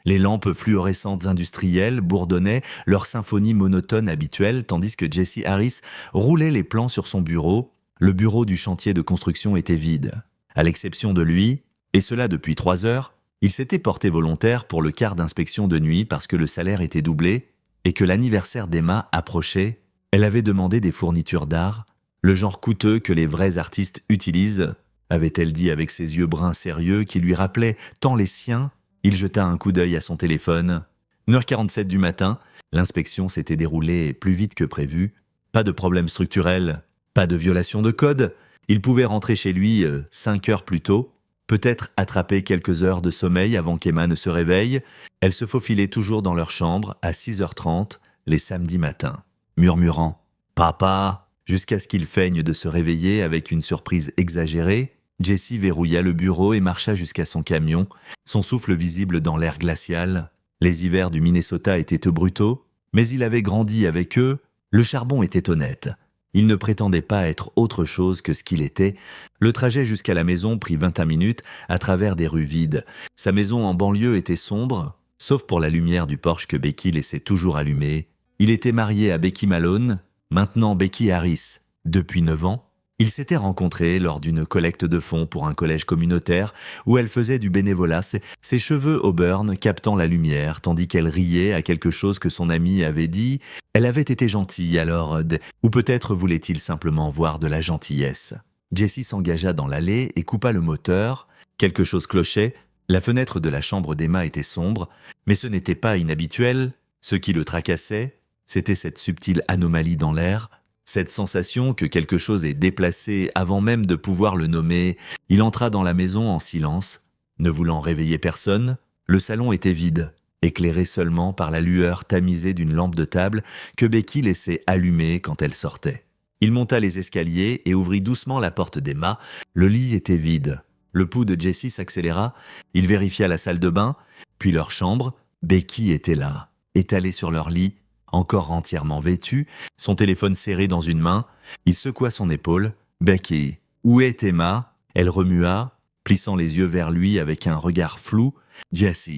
Les lampes fluorescentes industrielles bourdonnaient leur symphonie monotone habituelle tandis que Jesse Harris roulait les plans sur son bureau. Le bureau du chantier de construction était vide. À l'exception de lui, et cela depuis 3 heures, il s'était porté volontaire pour le quart d'inspection de nuit parce que le salaire était doublé et que l'anniversaire d'Emma approchait. Elle avait demandé des fournitures d'art, le genre coûteux que les vrais artistes utilisent, avait-elle dit avec ses yeux bruns sérieux qui lui rappelaient tant les siens. Il jeta un coup d'œil à son téléphone. 1h47 du matin, l'inspection s'était déroulée plus vite que prévu. Pas de problème structurel, pas de violation de code. Il pouvait rentrer chez lui 5 heures plus tôt, peut-être attraper quelques heures de sommeil avant qu'Emma ne se réveille. Elle se faufilait toujours dans leur chambre à 6h30 les samedis matins, murmurant « Papa !» jusqu'à ce qu'il feigne de se réveiller avec une surprise exagérée. Jesse verrouilla le bureau et marcha jusqu'à son camion, son souffle visible dans l'air glacial. Les hivers du Minnesota étaient brutaux, mais il avait grandi avec eux. Le charbon était honnête. Il ne prétendait pas être autre chose que ce qu'il était. Le trajet jusqu'à la maison prit 21 minutes à travers des rues vides. Sa maison en banlieue était sombre, sauf pour la lumière du Porsche que Becky laissait toujours allumée. Il était marié à Becky Malone, maintenant Becky Harris, depuis 9 ans. Ils s'étaient rencontrés lors d'une collecte de fonds pour un collège communautaire où elle faisait du bénévolat, ses cheveux auburn captant la lumière, tandis qu'elle riait à quelque chose que son ami avait dit. Elle avait été gentille alors, ou peut-être voulait-il simplement voir de la gentillesse. Jesse s'engagea dans l'allée et coupa le moteur. Quelque chose clochait. La fenêtre de la chambre d'Emma était sombre, mais ce n'était pas inhabituel. Ce qui le tracassait, c'était cette subtile anomalie dans l'air, cette sensation que quelque chose est déplacé avant même de pouvoir le nommer. Il entra dans la maison en silence, ne voulant réveiller personne. Le salon était vide, éclairé seulement par la lueur tamisée d'une lampe de table que Becky laissait allumée quand elle sortait. Il monta les escaliers et ouvrit doucement la porte d'Emma. Le lit était vide. Le pouls de Jesse s'accéléra. Il vérifia la salle de bain, puis leur chambre. Becky était là, étalée sur leur lit, encore entièrement vêtue, son téléphone serré dans une main. Il secoua son épaule. « Becky, où est Emma ?» Elle remua, plissant les yeux vers lui avec un regard flou. « Jesse,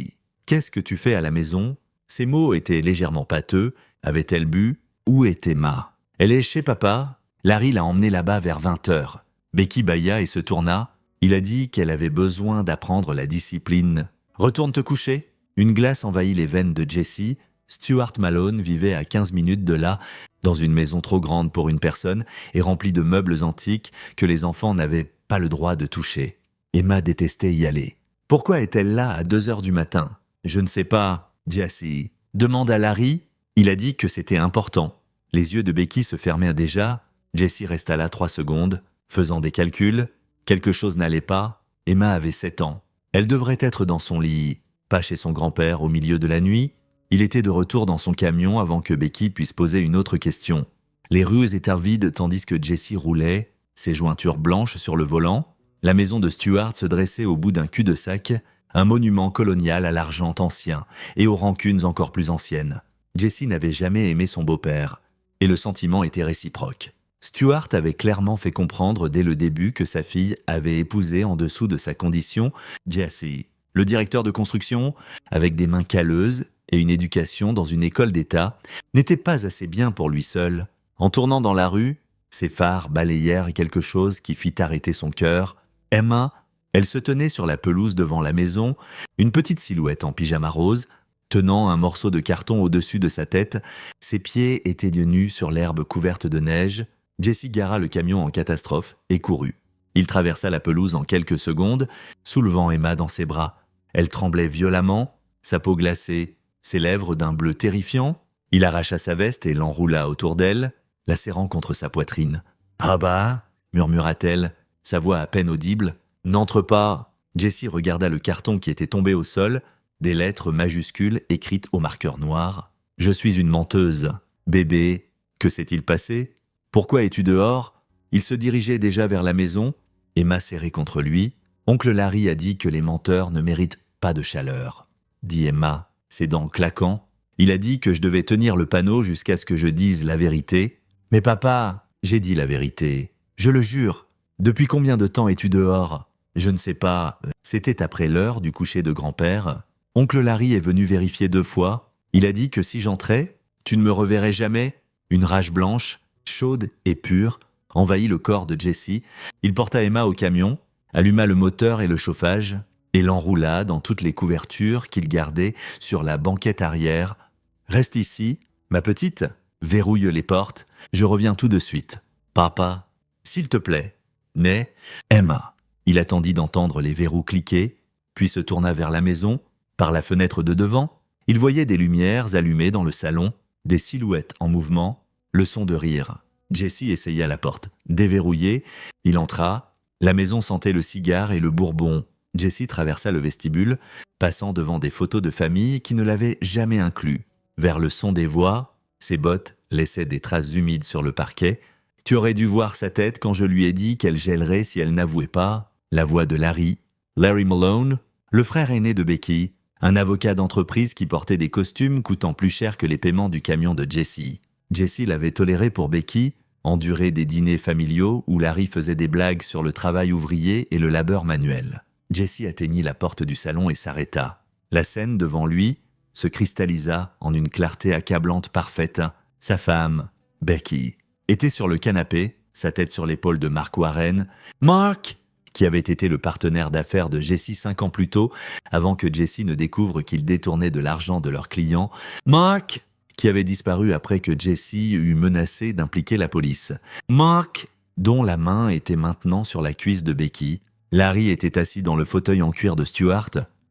qu'est-ce que tu fais à la maison ?» Ses mots étaient légèrement pâteux. Avait-elle bu ? Où est Emma ? Elle est chez papa. Larry l'a emmenée là-bas vers 20h. Becky bâilla et se tourna. Il a dit qu'elle avait besoin d'apprendre la discipline. « Retourne te coucher !» Une glace envahit les veines de Jesse. Stuart Malone vivait à 15 minutes de là, dans une maison trop grande pour une personne et remplie de meubles antiques que les enfants n'avaient pas le droit de toucher. Emma détestait y aller. Pourquoi est-elle là à 2h du matin ? Je ne sais pas, Jesse. Demande à Larry. Il a dit que c'était important. Les yeux de Becky se fermèrent déjà. Jesse resta là 3 secondes, faisant des calculs. Quelque chose n'allait pas. Emma avait 7 ans. Elle devrait être dans son lit, pas chez son grand-père au milieu de la nuit. Il était de retour dans son camion avant que Becky puisse poser une autre question. Les rues étaient vides tandis que Jesse roulait, ses jointures blanches sur le volant. La maison de Stuart se dressait au bout d'un cul-de-sac, un monument colonial à l'argent ancien et aux rancunes encore plus anciennes. Jesse n'avait jamais aimé son beau-père, et le sentiment était réciproque. Stuart avait clairement fait comprendre dès le début que sa fille avait épousé en dessous de sa condition Jesse, le directeur de construction, avec des mains calleuses et une éducation dans une école d'État, n'était pas assez bien pour lui seul. En tournant dans la rue, ses phares balayèrent quelque chose qui fit arrêter son cœur. Emma, elle se tenait sur la pelouse devant la maison, une petite silhouette en pyjama rose, tenant un morceau de carton au-dessus de sa tête. Ses pieds étaient nus sur l'herbe couverte de neige. Jesse gara le camion en catastrophe et courut. Il traversa la pelouse en quelques secondes, soulevant Emma dans ses bras. Elle tremblait violemment, sa peau glacée, ses lèvres d'un bleu terrifiant. Il arracha sa veste et l'enroula autour d'elle, la serrant contre sa poitrine. « Papa » murmura-t-elle, sa voix à peine audible. « N'entre pas !» Jesse regarda le carton qui était tombé au sol, des lettres majuscules écrites au marqueur noir. « Je suis une menteuse. Bébé, que s'est-il passé ? Pourquoi es-tu dehors ?» Il se dirigeait déjà vers la maison, Emma serrée contre lui. « Oncle Larry a dit que les menteurs ne méritent pas de chaleur, » dit Emma, ses dents claquant. Il a dit que je devais tenir le panneau jusqu'à ce que je dise la vérité. « Mais papa, j'ai dit la vérité. Je le jure. Depuis combien de temps es-tu dehors ? » Je ne sais pas. C'était après l'heure du coucher de grand-père. Oncle Larry est venu vérifier 2 fois. Il a dit que si j'entrais, tu ne me reverrais jamais. Une rage blanche, chaude et pure, envahit le corps de Jesse. Il porta Emma au camion, alluma le moteur et le chauffage, et l'enroula dans toutes les couvertures qu'il gardait sur la banquette arrière. « Reste ici, ma petite, verrouille les portes, je reviens tout de suite. Papa, s'il te plaît. » Mais Emma. Il attendit d'entendre les verrous cliquer, puis se tourna vers la maison. Par la fenêtre de devant, il voyait des lumières allumées dans le salon, des silhouettes en mouvement, le son de rire. Jesse essaya la porte. Déverrouillée, il entra. La maison sentait le cigare et le bourbon. Jesse traversa le vestibule, passant devant des photos de famille qui ne l'avaient jamais inclus. Vers le son des voix, ses bottes laissaient des traces humides sur le parquet. Tu aurais dû voir sa tête quand je lui ai dit qu'elle gèlerait si elle n'avouait pas. La voix de Larry Malone, le frère aîné de Becky, un avocat d'entreprise qui portait des costumes coûtant plus cher que les paiements du camion de Jesse. Jesse l'avait toléré pour Becky, enduré des dîners familiaux où Larry faisait des blagues sur le travail ouvrier et le labeur manuel. Jesse atteignit la porte du salon et s'arrêta. La scène devant lui se cristallisa en une clarté accablante parfaite. Sa femme, Becky, était sur le canapé, sa tête sur l'épaule de Mark Warren. Mark, qui avait été le partenaire d'affaires de Jesse 5 ans plus tôt, avant que Jesse ne découvre qu'il détournait de l'argent de leurs clients. Mark, qui avait disparu après que Jesse eut menacé d'impliquer la police. Mark, dont la main était maintenant sur la cuisse de Becky. Larry était assis dans le fauteuil en cuir de Stuart,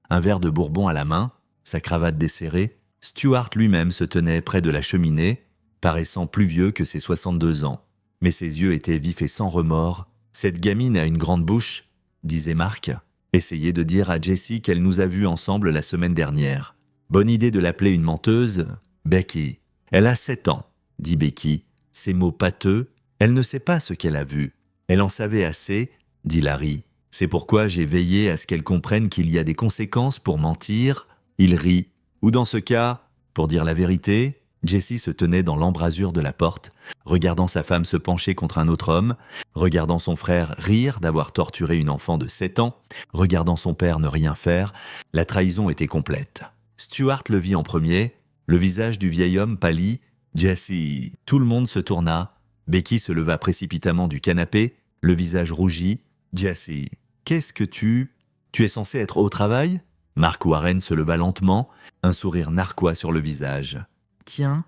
un verre de bourbon à la main, sa cravate desserrée. Stuart lui-même se tenait près de la cheminée, paraissant plus vieux que ses 62 ans. Mais ses yeux étaient vifs et sans remords. « Cette gamine a une grande bouche », disait Mark. « Essayez de dire à Jessie qu'elle nous a vus ensemble la semaine dernière. Bonne idée de l'appeler une menteuse. Becky. Elle a 7 ans, dit Becky. Ces mots pâteux, elle ne sait pas ce qu'elle a vu. Elle en savait assez, dit Larry. C'est pourquoi j'ai veillé à ce qu'elle comprenne qu'il y a des conséquences pour mentir. Il rit. Ou dans ce cas, pour dire la vérité, Jessie se tenait dans l'embrasure de la porte, regardant sa femme se pencher contre un autre homme, regardant son frère rire d'avoir torturé une enfant de 7 ans, regardant son père ne rien faire. La trahison était complète. Stuart le vit en premier, le visage du vieil homme pâlit. « Jessie !» Tout le monde se tourna. Becky se leva précipitamment du canapé, le visage rougi. « Jessie, qu'est-ce que tu es censé être au travail ?» Mark Warren se leva lentement, un sourire narquois sur le visage. « Tiens. »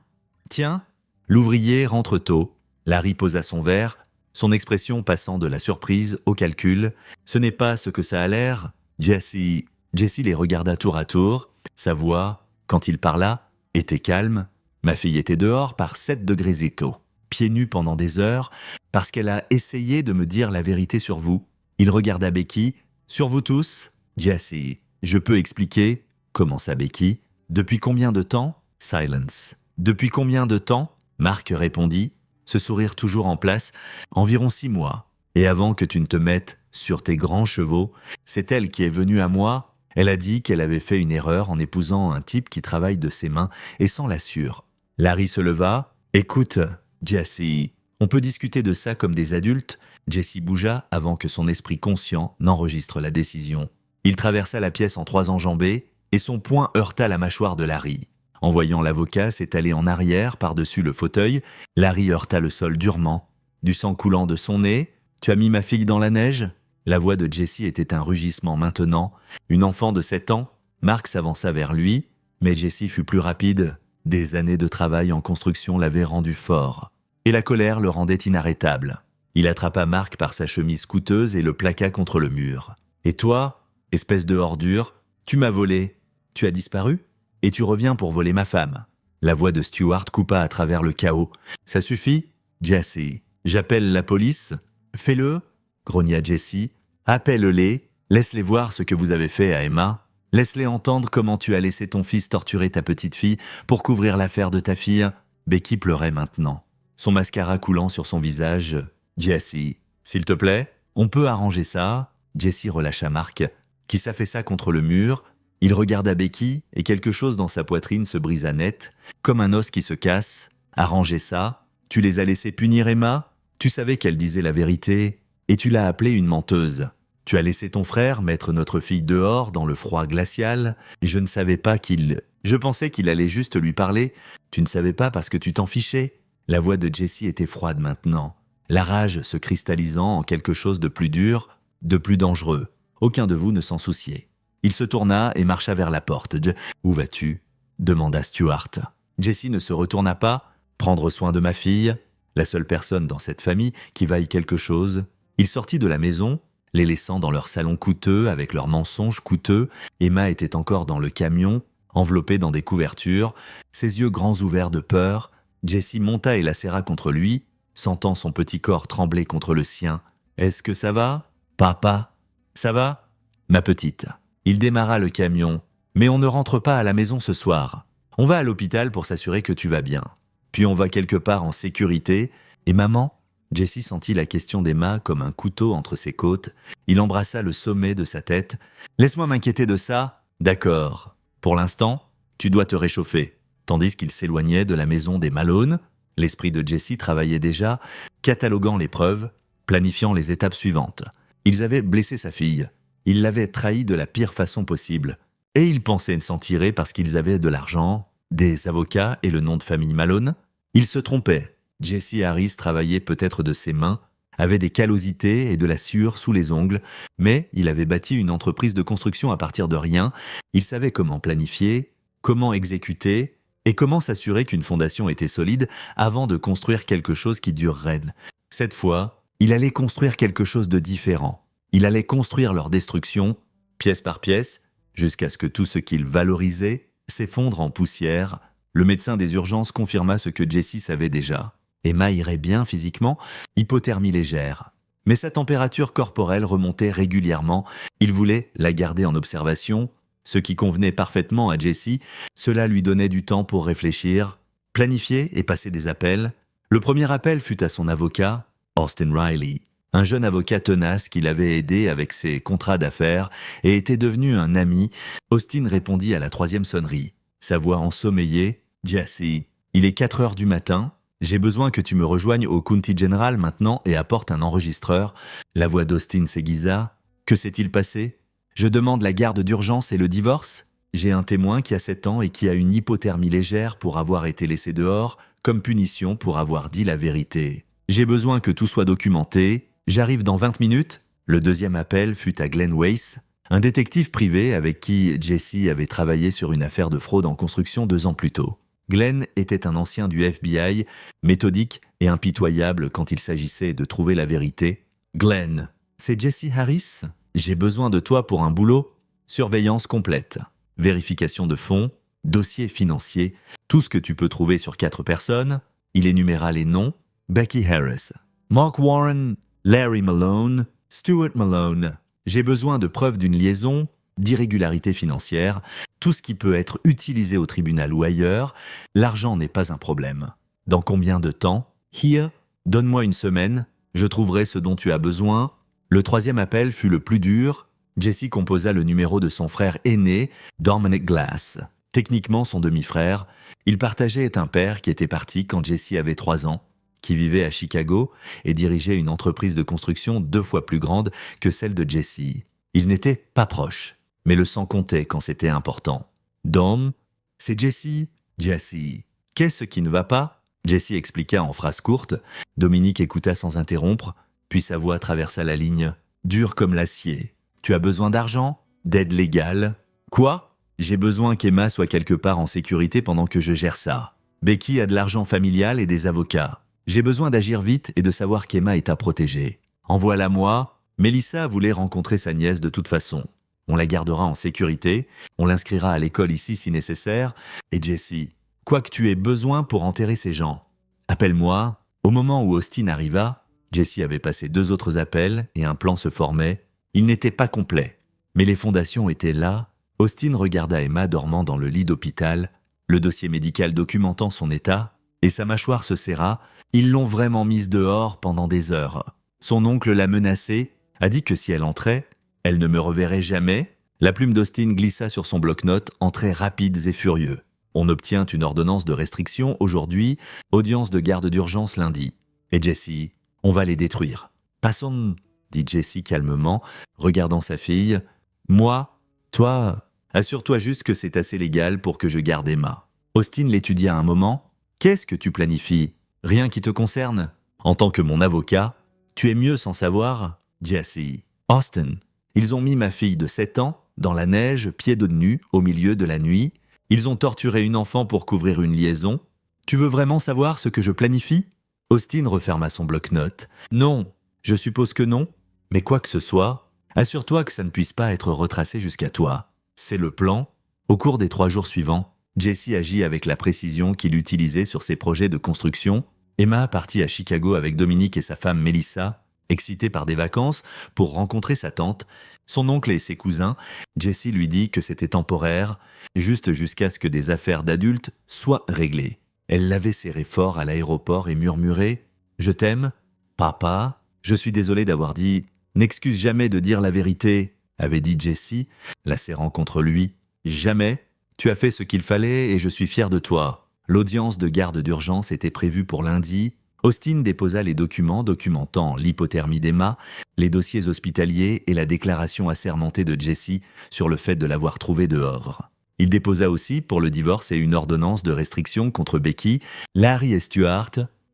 L'ouvrier rentre tôt. Larry posa son verre, son expression passant de la surprise au calcul. « Ce n'est pas ce que ça a l'air. Jessie. » Jessie les regarda tour à tour. Sa voix, quand il parla, était calme. Ma fille était dehors par 7 degrés écho, pieds nus pendant des heures, parce qu'elle a essayé de me dire la vérité sur vous. Il regarda Becky. « Sur vous tous ?» Jessie. « Je peux expliquer ?» commença Becky. « Depuis combien de temps ?» Silence. « Depuis combien de temps ?» Mark répondit, ce sourire toujours en place. « Environ 6 mois. Et avant que tu ne te mettes sur tes grands chevaux, c'est elle qui est venue à moi. Elle a dit qu'elle avait fait une erreur en épousant un type qui travaille de ses mains et s'en l'assure. » Larry se leva. « Écoute, Jessie, on peut discuter de ça comme des adultes. » Jessie bougea avant que son esprit conscient n'enregistre la décision. Il traversa la pièce en 3 enjambées et son poing heurta la mâchoire de Larry. En voyant l'avocat s'étaler en arrière par-dessus le fauteuil, Larry heurta le sol durement. Du sang coulant de son nez, « Tu as mis ma fille dans la neige ?» La voix de Jessie était un rugissement maintenant. Une enfant de 7 ans, Mark s'avança vers lui, mais Jessie fut plus rapide. Des années de travail en construction l'avaient rendu fort. Et la colère le rendait inarrêtable. Il attrapa Mark par sa chemise coûteuse et le plaqua contre le mur. « Et toi, espèce de ordure, tu m'as volé. Tu as disparu ? Et tu reviens pour voler ma femme. » La voix de Stuart coupa à travers le chaos. « Ça suffit, Jessie. J'appelle la police. »« Fais-le, » grogna Jessie. « Appelle-les. Laisse-les voir ce que vous avez fait à Emma. Laisse-les entendre comment tu as laissé ton fils torturer ta petite fille pour couvrir l'affaire de ta fille. » Becky pleurait maintenant, son mascara coulant sur son visage. « Jessie, s'il te plaît, on peut arranger ça. » Jessie relâcha Mark, qui s'affaissa contre le mur. Il regarda Becky et quelque chose dans sa poitrine se brisa net, comme un os qui se casse. « Arranger ça ? Tu les as laissés punir Emma ? Tu savais qu'elle disait la vérité et tu l'as appelée une menteuse. Tu as laissé ton frère mettre notre fille dehors dans le froid glacial. Je ne savais pas qu'il... Je pensais qu'il allait juste lui parler. Tu ne savais pas parce que tu t'en fichais. La voix de Jessie était froide maintenant, la rage se cristallisant en quelque chose de plus dur, de plus dangereux. Aucun de vous ne s'en souciait. Il se tourna et marcha vers la porte. « Où vas-tu » demanda Stuart. Jessie ne se retourna pas. « Prendre soin de ma fille, la seule personne dans cette famille qui vaille quelque chose. » Il sortit de la maison, les laissant dans leur salon coûteux avec leurs mensonges coûteux. Emma était encore dans le camion, enveloppée dans des couvertures, ses yeux grands ouverts de peur. Jessie monta et la serra contre lui, sentant son petit corps trembler contre le sien. « Est-ce que ça va, papa ? Ça va, ma petite ?» Il démarra le camion. « Mais on ne rentre pas à la maison ce soir. On va à l'hôpital pour s'assurer que tu vas bien. Puis on va quelque part en sécurité. Et maman ?» Jessie sentit la question d'Emma comme un couteau entre ses côtes. Il embrassa le sommet de sa tête. « Laisse-moi m'inquiéter de ça. D'accord. Pour l'instant, tu dois te réchauffer. » Tandis qu'il s'éloignait de la maison des Malone, l'esprit de Jessie travaillait déjà, cataloguant les preuves, planifiant les étapes suivantes. Ils avaient blessé sa fille. Ils l'avaient trahie de la pire façon possible. Et ils pensaient s'en tirer parce qu'ils avaient de l'argent, des avocats et le nom de famille Malone. Ils se trompaient. Jesse Harris travaillait peut-être de ses mains, avait des callosités et de la sueur sous les ongles, mais il avait bâti une entreprise de construction à partir de rien. Il savait comment planifier, comment exécuter et comment s'assurer qu'une fondation était solide avant de construire quelque chose qui durerait. Cette fois, il allait construire quelque chose de différent. Il allait construire leur destruction, pièce par pièce, jusqu'à ce que tout ce qu'il valorisait s'effondre en poussière. Le médecin des urgences confirma ce que Jessie savait déjà. Emma irait bien physiquement, hypothermie légère. Mais sa température corporelle remontait régulièrement. Il voulait la garder en observation, ce qui convenait parfaitement à Jessie. Cela lui donnait du temps pour réfléchir, planifier et passer des appels. Le premier appel fut à son avocat, Austin Riley, un jeune avocat tenace qui l'avait aidé avec ses contrats d'affaires et était devenu un ami. Austin répondit à la 3e sonnerie. Sa voix ensommeillée. « Jessie, il est 4 heures du matin. J'ai besoin que tu me rejoignes au County General maintenant et apporte un enregistreur. » La voix d'Austin s'aiguisa. « Que s'est-il passé ? Je demande la garde d'urgence et le divorce ? J'ai un témoin qui a 7 ans et qui a une hypothermie légère pour avoir été laissé dehors, comme punition pour avoir dit la vérité. J'ai besoin que tout soit documenté. J'arrive dans 20 minutes. » Le deuxième appel fut à Glenn Weiss, un détective privé avec qui Jessie avait travaillé sur une affaire de fraude en construction 2 ans plus tôt. Glenn était un ancien du FBI, méthodique et impitoyable quand il s'agissait de trouver la vérité. « Glenn, c'est Jessie Harris ? J'ai besoin de toi pour un boulot. Surveillance complète, vérification de fonds, dossier financier, tout ce que tu peux trouver sur 4 personnes. » Il énuméra les noms. Becky Harris, Mark Warren, Larry Malone, Stuart Malone. J'ai besoin de preuves d'une liaison, d'irrégularité financière, tout ce qui peut être utilisé au tribunal ou ailleurs. L'argent n'est pas un problème. Dans combien de temps ? Here, donne-moi 1 semaine, je trouverai ce dont tu as besoin. Le 3e appel fut le plus dur. Jessie composa le numéro de son frère aîné, Dominic Glass, techniquement son demi-frère. Il partageait un père qui était parti quand Jessie avait 3 ans, qui vivait à Chicago et dirigeait une entreprise de construction 2 fois plus grande que celle de Jessie. Ils n'étaient pas proches, mais le sang comptait quand c'était important. « Dom, c'est Jessie. Jessie, qu'est-ce qui ne va pas ?» Jessie expliqua en phrases courtes. Dominique écouta sans interrompre, puis sa voix traversa la ligne, dure comme l'acier. « Tu as besoin d'argent ? D'aide légale ? Quoi ? J'ai besoin qu'Emma soit quelque part en sécurité pendant que je gère ça. Becky a de l'argent familial et des avocats. J'ai besoin d'agir vite et de savoir qu'Emma est à protéger. Envoie-la-moi. » Mélissa voulait rencontrer sa nièce de toute façon. On la gardera en sécurité, on l'inscrira à l'école ici si nécessaire. Et Jessie, quoi que tu aies besoin pour enterrer ces gens, appelle-moi. Au moment où Austin arriva, Jessie avait passé 2 autres appels et un plan se formait. Il n'était pas complet, mais les fondations étaient là. Austin regarda Emma dormant dans le lit d'hôpital, le dossier médical documentant son état, et sa mâchoire se serra. Ils l'ont vraiment mise dehors pendant des heures. Son oncle l'a menacée, a dit que si elle entrait, elle ne me reverrait jamais. La plume d'Austin glissa sur son bloc-notes en traits rapides et furieux. On obtient une ordonnance de restriction aujourd'hui, audience de garde d'urgence lundi. Et Jessie, on va les détruire. Passons dit Jessie calmement, regardant sa fille. Moi, toi, assure-toi juste que c'est assez légal pour que je garde Emma. Austin l'étudia un moment. Qu'est-ce que tu planifies? Rien qui te concerne? En tant que mon avocat, tu es mieux sans savoir? Jessie. Austin, ils ont mis ma fille de 7 ans dans la neige, pieds nus, au milieu de la nuit. Ils ont torturé une enfant pour couvrir une liaison. Tu veux vraiment savoir ce que je planifie? Austin referma son bloc-notes. Non, je suppose que non. Mais quoi que ce soit, assure-toi que ça ne puisse pas être retracé jusqu'à toi. C'est le plan. Au cours des 3 jours suivants, Jessie agit avec la précision qu'il utilisait sur ses projets de construction. Emma partit à Chicago avec Dominique et sa femme Melissa, excités par des vacances, pour rencontrer sa tante, son oncle et ses cousins. Jessie lui dit que c'était temporaire, juste jusqu'à ce que des affaires d'adultes soient réglées. Elle l'avait serré fort à l'aéroport et murmurait « Je t'aime, papa, je suis désolée d'avoir dit « N'excuse jamais de dire la vérité », avait dit Jessie, la serrant contre lui. « Jamais. Tu as fait ce qu'il fallait et je suis fier de toi. » L'audience de garde d'urgence était prévue pour lundi. Austin déposa les documents documentant l'hypothermie d'Emma, les dossiers hospitaliers et la déclaration assermentée de Jessie sur le fait de l'avoir trouvée dehors. Il déposa aussi pour le divorce et une ordonnance de restriction contre Becky, Larry et Stuart.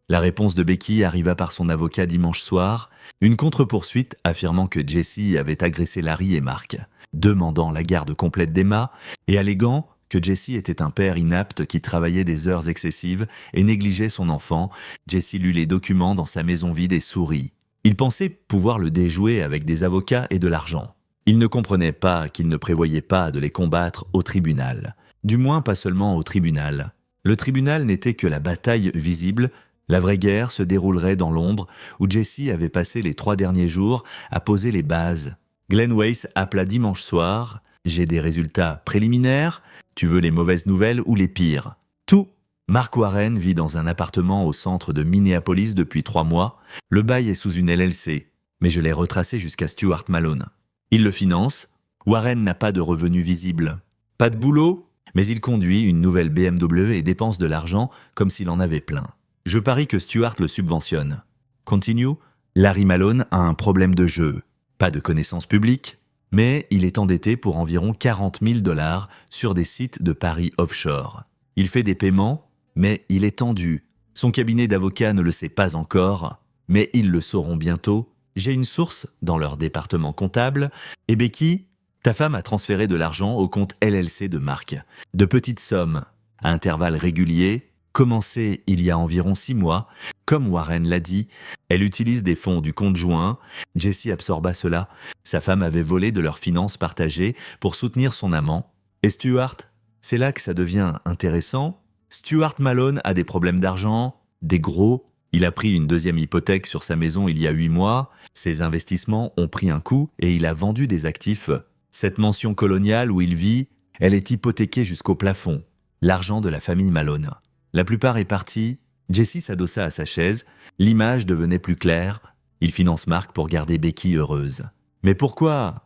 La réponse de Becky arriva par son avocat dimanche soir, une contre-poursuite affirmant que Jessie avait agressé Larry et Mark, demandant la garde complète d'Emma et alléguant que Jessie était un père inapte qui travaillait des heures excessives et négligeait son enfant. Jessie lut les documents dans sa maison vide et sourit. Il pensait pouvoir le déjouer avec des avocats et de l'argent. Il ne comprenait pas qu'il ne prévoyait pas de les combattre au tribunal. Du moins pas seulement au tribunal. Le tribunal n'était que la bataille visible. La vraie guerre se déroulerait dans l'ombre, où Jessie avait passé les 3 derniers jours à poser les bases. Glenn Weiss appela dimanche soir. « J'ai des résultats préliminaires. Tu veux les mauvaises nouvelles ou les pires ?» Tout. Mark Warren vit dans un appartement au centre de Minneapolis depuis 3 mois. Le bail est sous une LLC, mais je l'ai retracé jusqu'à Stuart Malone. Il le finance. Warren n'a pas de revenus visibles. Pas de boulot, mais il conduit une nouvelle BMW et dépense de l'argent comme s'il en avait plein. Je parie que Stuart le subventionne. Continue. Larry Malone a un problème de jeu. Pas de connaissances publiques, mais il est endetté pour environ 40 000 $ sur des sites de paris offshore. Il fait des paiements, mais il est tendu. Son cabinet d'avocats ne le sait pas encore, mais ils le sauront bientôt. J'ai une source dans leur département comptable. Et Becky, ta femme a transféré de l'argent au compte LLC de Mark. De petites sommes, à intervalles réguliers, commencées il y a environ 6 mois. Comme Warren l'a dit, elle utilise des fonds du compte joint. Jessie absorba cela. Sa femme avait volé de leurs finances partagées pour soutenir son amant. Et Stuart, c'est là que ça devient intéressant. Stuart Malone a des problèmes d'argent, des gros. Il a pris une 2e hypothèque sur sa maison il y a 8 mois. Ses investissements ont pris un coup et il a vendu des actifs. Cette mansion coloniale où il vit, elle est hypothéquée jusqu'au plafond. L'argent de la famille Malone. La plupart est parti. Jessie s'adossa à sa chaise. L'image devenait plus claire. Il finance Mark pour garder Becky heureuse. Mais pourquoi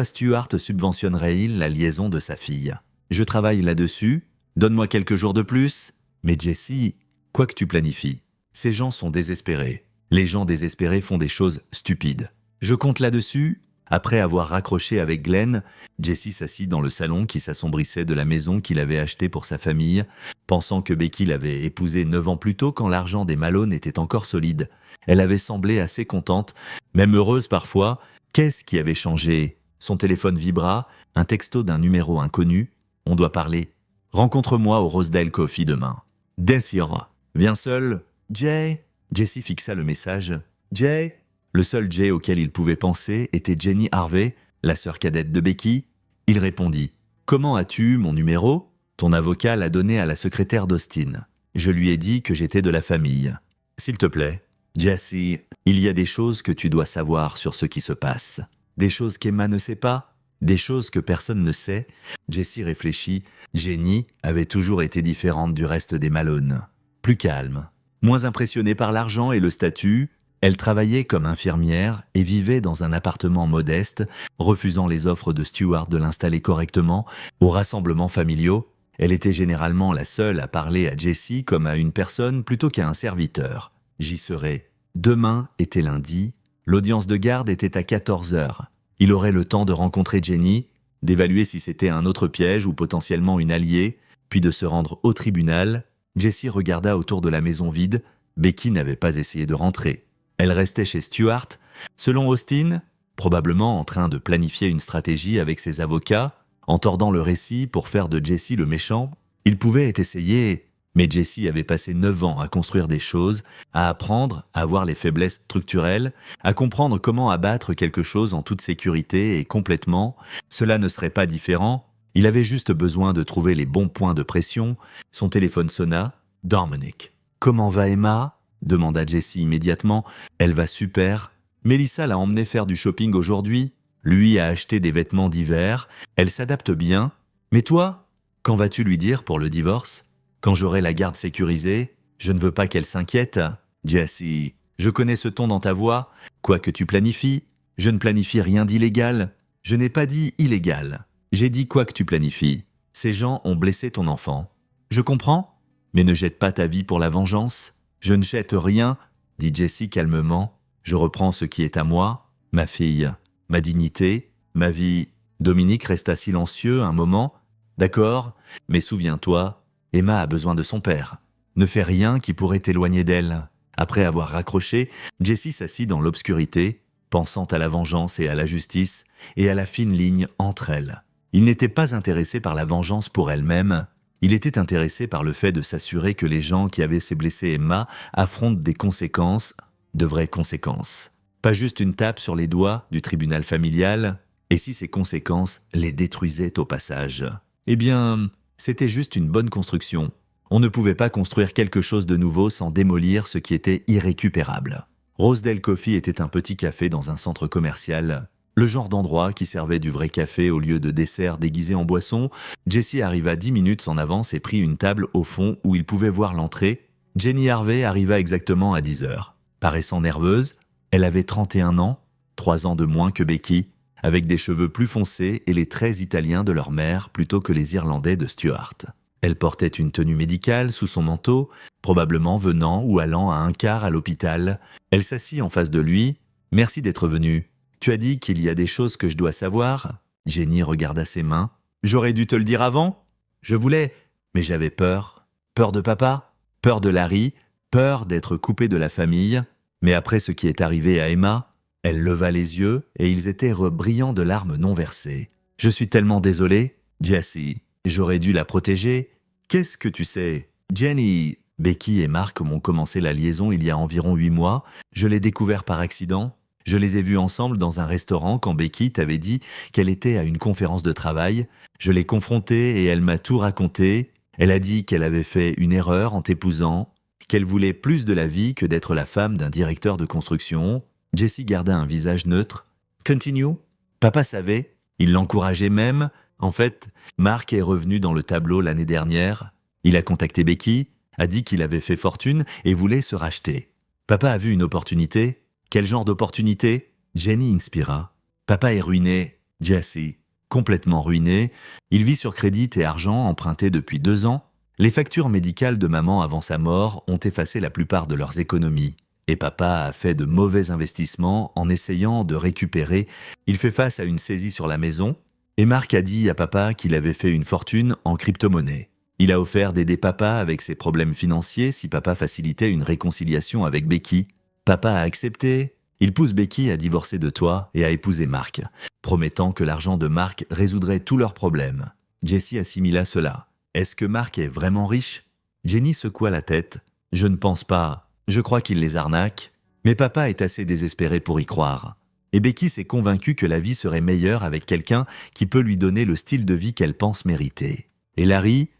Stuart subventionnerait-il la liaison de sa fille? Je travaille là-dessus. Donne-moi quelques jours de plus. Mais Jessie, quoi que tu planifies, ces gens sont désespérés. Les gens désespérés font des choses stupides. Je compte là-dessus. Après avoir raccroché avec Glenn, Jessie s'assit dans le salon qui s'assombrissait de la maison qu'il avait achetée pour sa famille, pensant que Becky l'avait épousée 9 ans plus tôt quand l'argent des Malone était encore solide. Elle avait semblé assez contente, même heureuse parfois. Qu'est-ce qui avait changé? Son téléphone vibra, un texto d'un numéro inconnu. On doit parler. Rencontre-moi au Rosedale Coffee demain. Desire. Viens seul. Jay. Jessie fixa le message. Jay. Le seul Jay auquel il pouvait penser était Jenny Harvey, la sœur cadette de Becky. Il répondit « Comment as-tu mon numéro ? Ton avocat l'a donné à la secrétaire d'Austin. Je lui ai dit que j'étais de la famille. S'il te plaît, Jessie, il y a des choses que tu dois savoir sur ce qui se passe. Des choses qu'Emma ne sait pas, des choses que personne ne sait. » Jessie réfléchit. Jenny avait toujours été différente du reste des Malone. Plus calme, moins impressionnée par l'argent et le statut. Elle travaillait comme infirmière et vivait dans un appartement modeste, refusant les offres de Stuart de l'installer correctement aux rassemblements familiaux. Elle était généralement la seule à parler à Jessie comme à une personne plutôt qu'à un serviteur. J'y serai. Demain était lundi. L'audience de garde était à 14 heures. Il aurait le temps de rencontrer Jenny, d'évaluer si c'était un autre piège ou potentiellement une alliée, puis de se rendre au tribunal. Jessie regarda autour de la maison vide. Becky n'avait pas essayé de rentrer. Elle restait chez Stuart. Selon Austin, probablement en train de planifier une stratégie avec ses avocats, en tordant le récit pour faire de Jessie le méchant. Il pouvait être essayé, mais Jessie avait passé 9 ans à construire des choses, à apprendre à voir les faiblesses structurelles, à comprendre comment abattre quelque chose en toute sécurité et complètement. Cela ne serait pas différent. Il avait juste besoin de trouver les bons points de pression. Son téléphone sonna. Dominic. « Comment va Emma ?» demanda Jessie immédiatement. « Elle va super. Melissa l'a emmenée faire du shopping aujourd'hui. Lui a acheté des vêtements d'hiver. Elle s'adapte bien. Mais toi, quand vas-tu lui dire pour le divorce ? Quand j'aurai la garde sécurisée, je ne veux pas qu'elle s'inquiète. Jessie, je connais ce ton dans ta voix. Quoi que tu planifies, je ne planifie rien d'illégal. Je n'ai pas dit illégal. J'ai dit quoi que tu planifies. Ces gens ont blessé ton enfant. Je comprends, mais ne jette pas ta vie pour la vengeance. Je ne jette rien, dit Jessie calmement. Je reprends ce qui est à moi, ma fille, ma dignité, ma vie. Dominique resta silencieux un moment. D'accord, mais souviens-toi, Emma a besoin de son père. Ne fais rien qui pourrait t'éloigner d'elle. Après avoir raccroché, Jessie s'assit dans l'obscurité, pensant à la vengeance et à la justice, et à la fine ligne entre elles. Il n'était pas intéressé par la vengeance pour elle-même. Il était intéressé par le fait de s'assurer que les gens qui avaient blessé Emma affrontent des conséquences, de vraies conséquences. Pas juste une tape sur les doigts du tribunal familial, et si ces conséquences les détruisaient au passage. Eh bien, c'était juste une bonne construction. On ne pouvait pas construire quelque chose de nouveau sans démolir ce qui était irrécupérable. Rosedale Coffee était un petit café dans un centre commercial. Le genre d'endroit qui servait du vrai café au lieu de dessert déguisé en boisson. Jessie arriva 10 minutes en avance et prit une table au fond où il pouvait voir l'entrée. Jenny Harvey arriva exactement à 10 heures. Paraissant nerveuse, elle avait 31 ans, 3 ans de moins que Becky, avec des cheveux plus foncés et les traits italiens de leur mère plutôt que les Irlandais de Stuart. Elle portait une tenue médicale sous son manteau, probablement venant ou allant à un quart à l'hôpital. Elle s'assit en face de lui. « Merci d'être venu. Tu as dit qu'il y a des choses que je dois savoir ?» Jenny regarda ses mains. « J'aurais dû te le dire avant. Je voulais, mais j'avais peur. Peur de papa, peur de Larry, peur d'être coupée de la famille. Mais après ce qui est arrivé à Emma, elle leva les yeux et ils étaient brillants de larmes non versées. « Je suis tellement désolée, Jessie. J'aurais dû la protéger. Qu'est-ce que tu sais, Jenny ?» Becky et Mark m'ont commencé la liaison il y a environ 8 mois. Je l'ai découvert par accident. Je les ai vus ensemble dans un restaurant quand Becky t'avait dit qu'elle était à une conférence de travail. Je l'ai confrontée et elle m'a tout raconté. Elle a dit qu'elle avait fait une erreur en t'épousant, qu'elle voulait plus de la vie que d'être la femme d'un directeur de construction. Jessie garda un visage neutre. « Continue. Papa savait. Il l'encourageait même. En fait, Mark est revenu dans le tableau l'année dernière. Il a contacté Becky, a dit qu'il avait fait fortune et voulait se racheter. Papa a vu une opportunité. Quel genre d'opportunité ? Jenny inspira. Papa est ruiné, Jessie. Complètement ruiné. Il vit sur crédit et argent emprunté depuis 2 ans. Les factures médicales de maman avant sa mort ont effacé la plupart de leurs économies. Et papa a fait de mauvais investissements en essayant de récupérer. Il fait face à une saisie sur la maison. Et Mark a dit à papa qu'il avait fait une fortune en crypto-monnaie. Il a offert d'aider papa avec ses problèmes financiers si papa facilitait une réconciliation avec Becky. Papa a accepté. Il pousse Becky à divorcer de toi et à épouser Mark, promettant que l'argent de Mark résoudrait tous leurs problèmes. Jessie assimila cela. Est-ce que Mark est vraiment riche ? Jenny secoua la tête. Je ne pense pas. Je crois qu'il les arnaque. Mais papa est assez désespéré pour y croire. Et Becky s'est convaincue que la vie serait meilleure avec quelqu'un qui peut lui donner le style de vie qu'elle pense mériter. Et Larry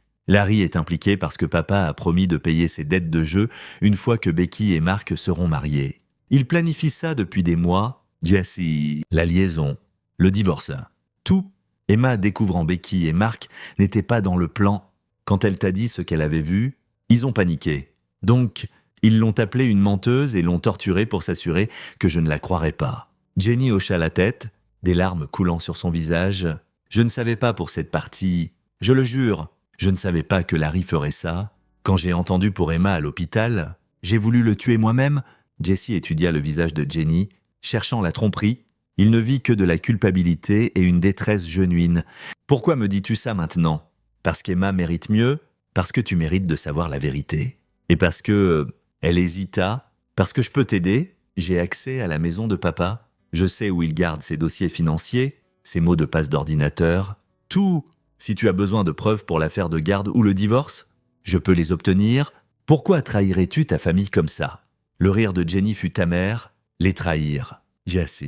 est impliqué parce que papa a promis de payer ses dettes de jeu une fois que Becky et Mark seront mariés. Il planifie ça depuis des mois. Jessie, la liaison, le divorce, tout. Emma, découvrant Becky et Mark, n'était pas dans le plan. Quand elle t'a dit ce qu'elle avait vu, ils ont paniqué. Donc, ils l'ont appelée une menteuse et l'ont torturée pour s'assurer que je ne la croirais pas. Jenny hocha la tête, des larmes coulant sur son visage. Je ne savais pas pour cette partie. Je le jure, je ne savais pas que Larry ferait ça. Quand j'ai entendu pour Emma à l'hôpital, j'ai voulu le tuer moi-même. Jessie étudia le visage de Jenny. cherchant la tromperie. Il ne vit que de la culpabilité et une détresse genuine. Pourquoi me dis-tu ça maintenant? Parce qu'Emma mérite mieux, parce que tu mérites de savoir la vérité. Et parce que elle hésita, parce que je peux t'aider, j'ai accès à la maison de papa. Je sais où il garde ses dossiers financiers, ses mots de passe d'ordinateur, tout. Si tu as besoin de preuves pour l'affaire de garde ou le divorce, je peux les obtenir. Pourquoi trahirais-tu ta famille comme ça? Le rire de Jenny fut amer. Les trahir. Jesse,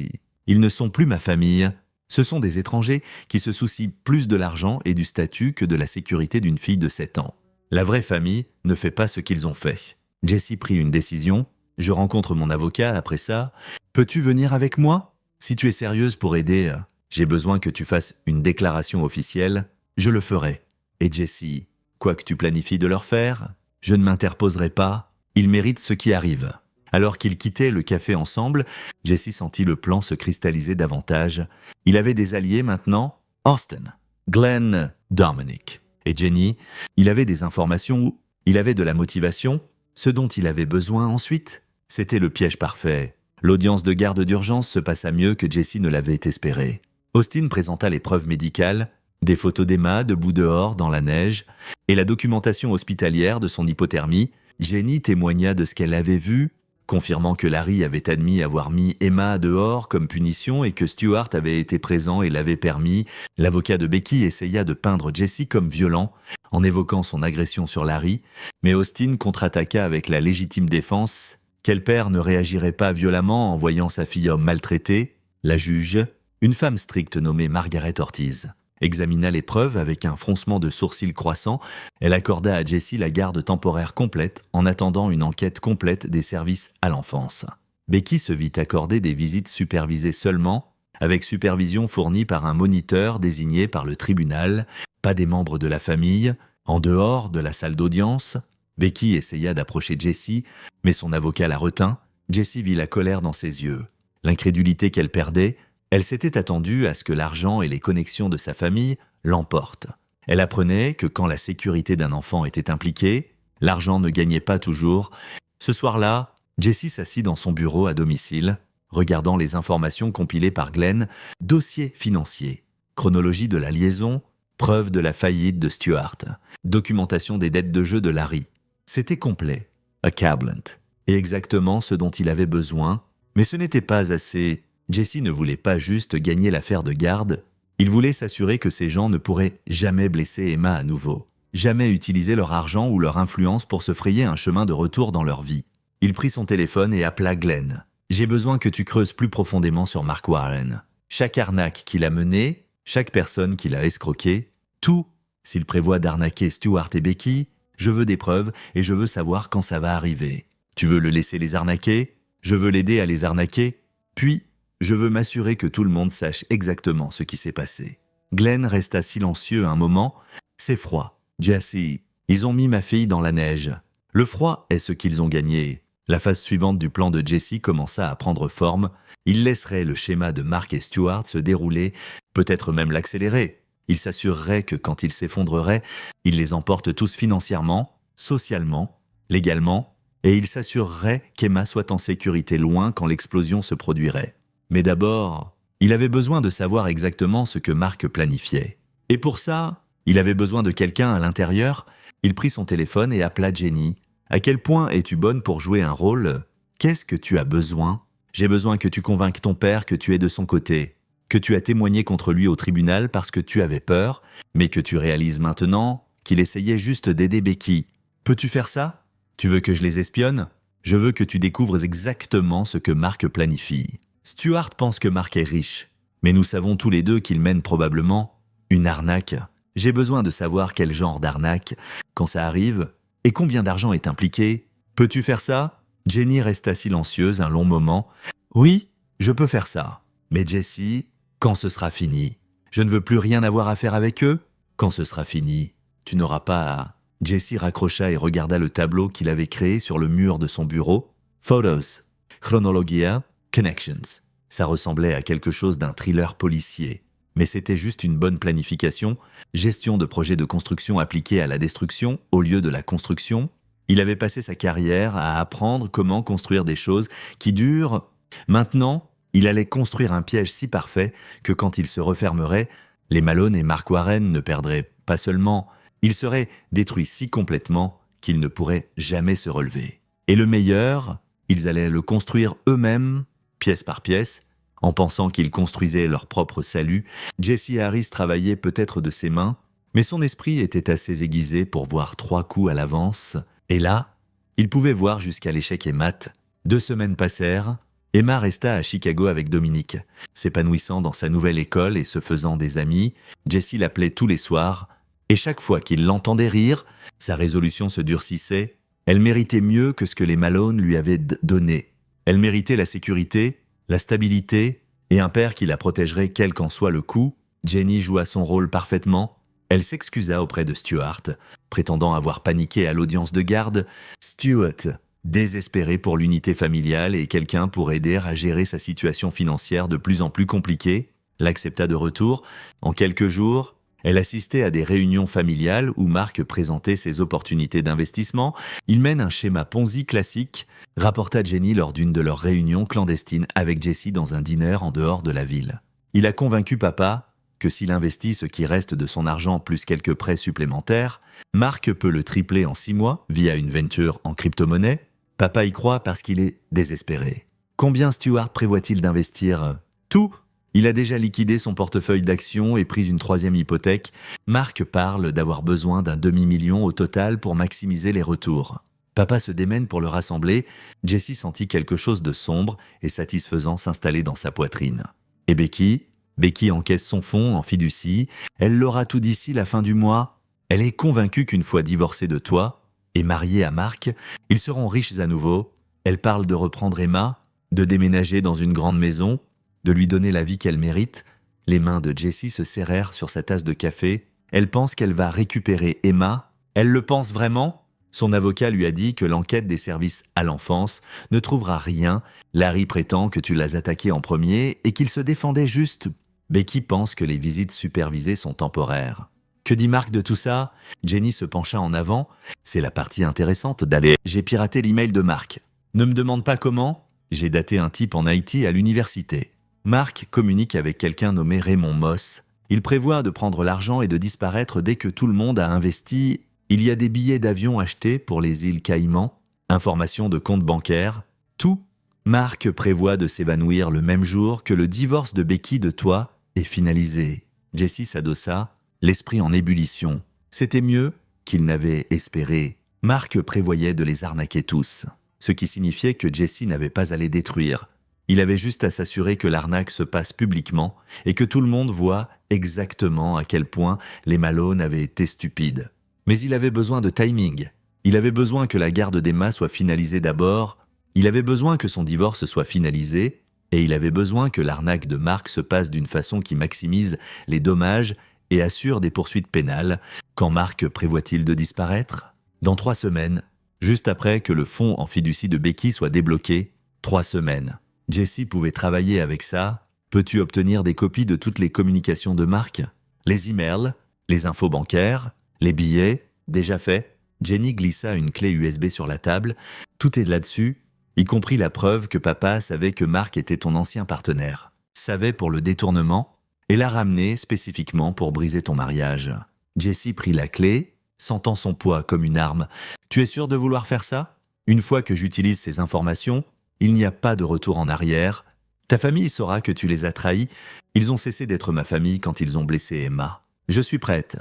ils ne sont plus ma famille. Ce sont des étrangers qui se soucient plus de l'argent et du statut que de la sécurité d'une fille de 7 ans. La vraie famille ne fait pas ce qu'ils ont fait. Jesse prit une décision. Je rencontre mon avocat après ça. Peux-tu venir avec moi? Si tu es sérieuse pour aider, j'ai besoin que tu fasses une déclaration officielle. Je le ferai. Et Jesse, quoi que tu planifies de leur faire, je ne m'interposerai pas. Ils méritent ce qui arrive. Alors qu'ils quittaient le café ensemble, Jesse sentit le plan se cristalliser davantage. Il avait des alliés maintenant, Austin, Glenn, Dominic. Et Jenny, il avait des informations, il avait de la motivation. Ce dont il avait besoin ensuite, c'était le piège parfait. L'audience de garde d'urgence se passa mieux que Jesse ne l'avait espéré. Austin présenta les preuves médicales, des photos d'Emma debout dehors dans la neige, et la documentation hospitalière de son hypothermie. Jenny témoigna de ce qu'elle avait vu, confirmant que Larry avait admis avoir mis Emma dehors comme punition et que Stuart avait été présent et l'avait permis. L'avocat de Becky essaya de peindre Jesse comme violent en évoquant son agression sur Larry, mais Austin contre-attaqua avec la légitime défense. Quel père ne réagirait pas violemment en voyant sa fille maltraitée? La juge, une femme stricte nommée Margaret Ortiz, examina les preuves avec un froncement de sourcils croissant. Elle accorda à Jesse la garde temporaire complète en attendant une enquête complète des services à l'enfance. Becky se vit accorder des visites supervisées seulement, avec supervision fournie par un moniteur désigné par le tribunal, pas des membres de la famille, en dehors de la salle d'audience. Becky essaya d'approcher Jesse, mais son avocat la retint. Jesse vit la colère dans ses yeux, l'incrédulité qu'elle perdait. Elle s'était attendue à ce que l'argent et les connexions de sa famille l'emportent. Elle apprenait que quand la sécurité d'un enfant était impliquée, l'argent ne gagnait pas toujours. Ce soir-là, Jesse s'assit dans son bureau à domicile, regardant les informations compilées par Glenn, dossier financier, chronologie de la liaison, preuve de la faillite de Stuart, documentation des dettes de jeu de Larry. C'était complet, accablant, et exactement ce dont il avait besoin, mais ce n'était pas assez. Jesse ne voulait pas juste gagner l'affaire de garde, il voulait s'assurer que ces gens ne pourraient jamais blesser Emma à nouveau, jamais utiliser leur argent ou leur influence pour se frayer un chemin de retour dans leur vie. Il prit son téléphone et appela Glenn. « J'ai besoin que tu creuses plus profondément sur Mark Warren. Chaque arnaque qu'il a menée, chaque personne qu'il a escroquée, tout. S'il prévoit d'arnaquer Stuart et Becky, je veux des preuves et je veux savoir quand ça va arriver. Tu veux le laisser les arnaquer? Je veux l'aider à les arnaquer. Puis, je veux m'assurer que tout le monde sache exactement ce qui s'est passé. » Glenn resta silencieux un moment. « C'est froid. Jesse, ils ont mis ma fille dans la neige. Le froid est ce qu'ils ont gagné. » La phase suivante du plan de Jesse commença à prendre forme. Il laisserait le schéma de Mark et Stuart se dérouler, peut-être même l'accélérer. Il s'assurerait que quand il s'effondrerait, il les emporte tous financièrement, socialement, légalement, et il s'assurerait qu'Emma soit en sécurité loin quand l'explosion se produirait. Mais d'abord, il avait besoin de savoir exactement ce que Mark planifiait. Et pour ça, il avait besoin de quelqu'un à l'intérieur. Il prit son téléphone et appela Jenny. « À quel point es-tu bonne pour jouer un rôle? Qu'est-ce que tu as besoin? J'ai besoin que tu convainques ton père que tu es de son côté, que tu as témoigné contre lui au tribunal parce que tu avais peur, mais que tu réalises maintenant qu'il essayait juste d'aider Becky. Peux-tu faire ça? Tu veux que je les espionne? Je veux que tu découvres exactement ce que Mark planifie. Stuart pense que Mark est riche, mais nous savons tous les deux qu'il mène probablement une arnaque. J'ai besoin de savoir quel genre d'arnaque, quand ça arrive, et combien d'argent est impliqué. Peux-tu faire ça? » Jenny resta silencieuse un long moment. « Oui, je peux faire ça. Mais Jesse, quand ce sera fini? Je ne veux plus rien avoir à faire avec eux. Quand ce sera fini, tu n'auras pas à... » Jesse raccrocha et regarda le tableau qu'il avait créé sur le mur de son bureau. Photos, Chronologia, Connections. Ça ressemblait à quelque chose d'un thriller policier. Mais c'était juste une bonne planification, gestion de projets de construction appliqués à la destruction au lieu de la construction. Il avait passé sa carrière à apprendre comment construire des choses qui durent. Maintenant, Il allait construire un piège si parfait que quand il se refermerait, les Malone et Mark Warren ne perdraient pas seulement, ils seraient détruits si complètement qu'ils ne pourraient jamais se relever. Et le meilleur, ils allaient le construire eux-mêmes, pièce par pièce, en pensant qu'ils construisaient leur propre salut. Jesse Harris travaillait peut-être de ses mains, mais son esprit était assez aiguisé pour voir 3 coups à l'avance. Et là, il pouvait voir jusqu'à l'échec et mat. 2 semaines passèrent. Emma resta à Chicago avec Dominique. S'épanouissant dans sa nouvelle école et se faisant des amis, Jesse l'appelait tous les soirs, et chaque fois qu'il l'entendait rire, sa résolution se durcissait. Elle méritait mieux que ce que les Malone lui avaient donné. Elle méritait la sécurité, la stabilité et un père qui la protégerait quel qu'en soit le coup. Jenny joua son rôle parfaitement. Elle s'excusa auprès de Stuart, prétendant avoir paniqué à l'audience de garde. Stuart, désespéré pour l'unité familiale et quelqu'un pour aider à gérer sa situation financière de plus en plus compliquée, l'accepta de retour. En quelques jours, elle assistait à des réunions familiales où Mark présentait ses opportunités d'investissement. Il mène un schéma Ponzi classique, rapporta Jenny lors d'une de leurs réunions clandestines avec Jesse dans un dîner en dehors de la ville. Il a convaincu papa que s'il investit ce qui reste de son argent plus quelques prêts supplémentaires, Mark peut le tripler en 6 mois via une venture en crypto-monnaie. Papa y croit parce qu'il est désespéré. Combien Stuart prévoit-il d'investir ? Tout. Il a déjà liquidé son portefeuille d'actions et pris une 3e hypothèque. Mark parle d'avoir besoin d'un demi-million au total pour maximiser les retours. Papa se démène pour le rassembler. Jesse sentit quelque chose de sombre et satisfaisant s'installer dans sa poitrine. Et Becky ? Becky encaisse son fonds en fiducie. Elle l'aura tout d'ici la fin du mois. Elle est convaincue qu'une fois divorcée de toi et mariée à Mark, ils seront riches à nouveau. Elle parle de reprendre Emma, de déménager dans une grande maison, de lui donner la vie qu'elle mérite. Les mains de Jesse se serrèrent sur sa tasse de café. Elle pense qu'elle va récupérer Emma. Elle le pense vraiment ? Son avocat lui a dit que l'enquête des services à l'enfance ne trouvera rien. Larry prétend que tu l'as attaqué en premier et qu'il se défendait juste. Becky pense que les visites supervisées sont temporaires. Que dit Mark de tout ça ? Jenny se pencha en avant. C'est la partie intéressante d'aller. J'ai piraté l'email de Mark. Ne me demande pas comment. J'ai daté un type en Haïti à l'université. Mark communique avec quelqu'un nommé Raymond Moss. Il prévoit de prendre l'argent et de disparaître dès que tout le monde a investi. Il y a des billets d'avion achetés pour les îles Caïmans, informations de compte bancaire, tout. Mark prévoit de s'évanouir le même jour que le divorce de Becky de toi est finalisé. Jesse s'adossa, l'esprit en ébullition. C'était mieux qu'il n'avait espéré. Mark prévoyait de les arnaquer tous, ce qui signifiait que Jesse n'avait pas à les détruire. Il avait juste à s'assurer que l'arnaque se passe publiquement et que tout le monde voit exactement à quel point les Malone avaient été stupides. Mais il avait besoin de timing. Il avait besoin que la garde d'Emma soit finalisée d'abord. Il avait besoin que son divorce soit finalisé. Et il avait besoin que l'arnaque de Mark se passe d'une façon qui maximise les dommages et assure des poursuites pénales. Quand Mark prévoit-il de disparaître ? Dans 3 semaines, juste après que le fonds en fiducie de Becky soit débloqué. 3 semaines. Jesse pouvait travailler avec ça. Peux-tu obtenir des copies de toutes les communications de Mark ? Les emails, les infos bancaires, les billets, déjà fait. Jenny glissa une clé USB sur la table. Tout est là-dessus, y compris la preuve que papa savait que Mark était ton ancien partenaire. Savait pour le détournement et l'a ramené spécifiquement pour briser ton mariage. Jesse prit la clé, sentant son poids comme une arme. Tu es sûr de vouloir faire ça ? Une fois que j'utilise ces informations, il n'y a pas de retour en arrière. Ta famille saura que tu les as trahis. Ils ont cessé d'être ma famille quand ils ont blessé Emma. Je suis prête.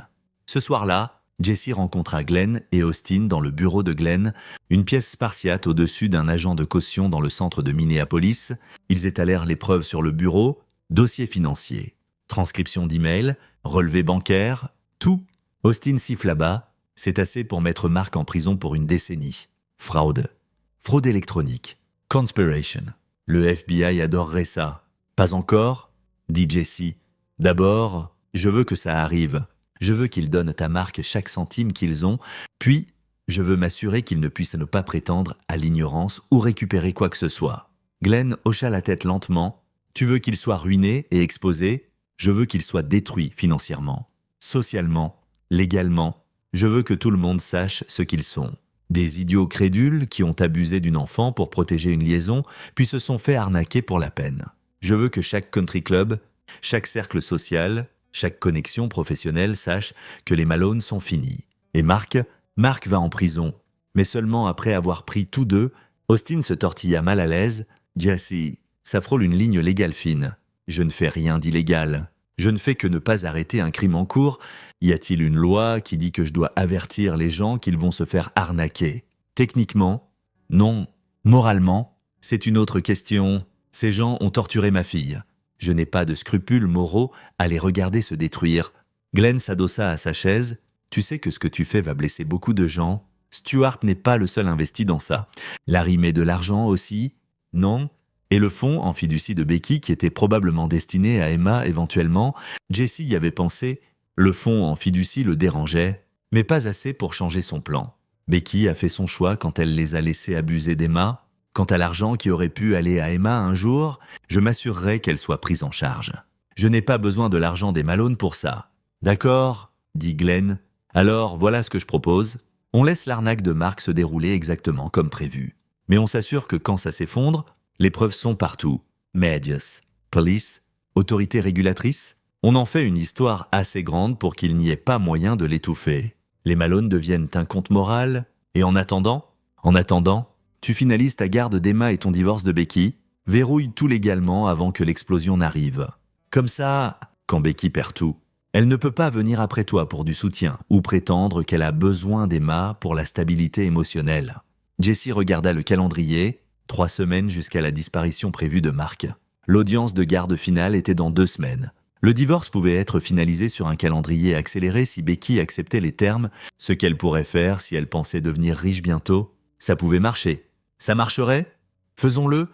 Ce soir-là, Jesse rencontra Glenn et Austin dans le bureau de Glenn, une pièce spartiate au-dessus d'un agent de caution dans le centre de Minneapolis. Ils étalèrent les preuves sur le bureau, dossier financier, transcription d'email, relevé bancaire, tout. Austin siffla bas, c'est assez pour mettre Mark en prison pour une décennie. Fraude électronique, conspiration. Le FBI adorerait ça. Pas encore, dit Jesse. D'abord, je veux que ça arrive. Je veux qu'ils donnent à Mark chaque centime qu'ils ont, puis je veux m'assurer qu'ils ne puissent ne pas prétendre à l'ignorance ou récupérer quoi que ce soit. Glenn hocha la tête lentement. Tu veux qu'ils soient ruinés et exposés ? Je veux qu'ils soient détruits financièrement, socialement, légalement. Je veux que tout le monde sache ce qu'ils sont. Des idiots crédules qui ont abusé d'une enfant pour protéger une liaison, puis se sont fait arnaquer pour la peine. Je veux que chaque country club, chaque cercle social, chaque connexion professionnelle sache que les Malone sont finis. Et Mark va en prison. Mais seulement après avoir pris tous deux, Austin se tortilla mal à l'aise. « Jesse, ça frôle une ligne légale fine. Je ne fais rien d'illégal. Je ne fais que ne pas arrêter un crime en cours. Y a-t-il une loi qui dit que je dois avertir les gens qu'ils vont se faire arnaquer? Techniquement, non. Moralement, c'est une autre question. Ces gens ont torturé ma fille. Je n'ai pas de scrupules moraux à les regarder se détruire. » Glenn s'adossa à sa chaise. « Tu sais que ce que tu fais va blesser beaucoup de gens. Stuart n'est pas le seul investi dans ça. Larry met de l'argent aussi. Non. Et le fonds en fiducie de Becky qui était probablement destiné à Emma éventuellement, Jesse y avait pensé. Le fonds en fiducie le dérangeait, mais pas assez pour changer son plan. Becky a fait son choix quand elle les a laissés abuser d'Emma. Quant à l'argent qui aurait pu aller à Emma un jour, je m'assurerai qu'elle soit prise en charge. Je n'ai pas besoin de l'argent des Malone pour ça. D'accord, dit Glenn. Alors voilà ce que je propose. On laisse l'arnaque de Mark se dérouler exactement comme prévu. Mais on s'assure que quand ça s'effondre, les preuves sont partout. Medias, police, autorité régulatrice. On en fait une histoire assez grande pour qu'il n'y ait pas moyen de l'étouffer. Les Malone deviennent un compte moral. Et en attendant, tu finalises ta garde d'Emma et ton divorce de Becky. Verrouille tout légalement avant que l'explosion n'arrive. Comme ça, quand Becky perd tout, elle ne peut pas venir après toi pour du soutien ou prétendre qu'elle a besoin d'Emma pour la stabilité émotionnelle. Jesse regarda le calendrier, 3 semaines jusqu'à la disparition prévue de Mark. L'audience de garde finale était dans 2 semaines. Le divorce pouvait être finalisé sur un calendrier accéléré si Becky acceptait les termes, ce qu'elle pourrait faire si elle pensait devenir riche bientôt. Ça pouvait marcher. Ça marcherait? Faisons-le,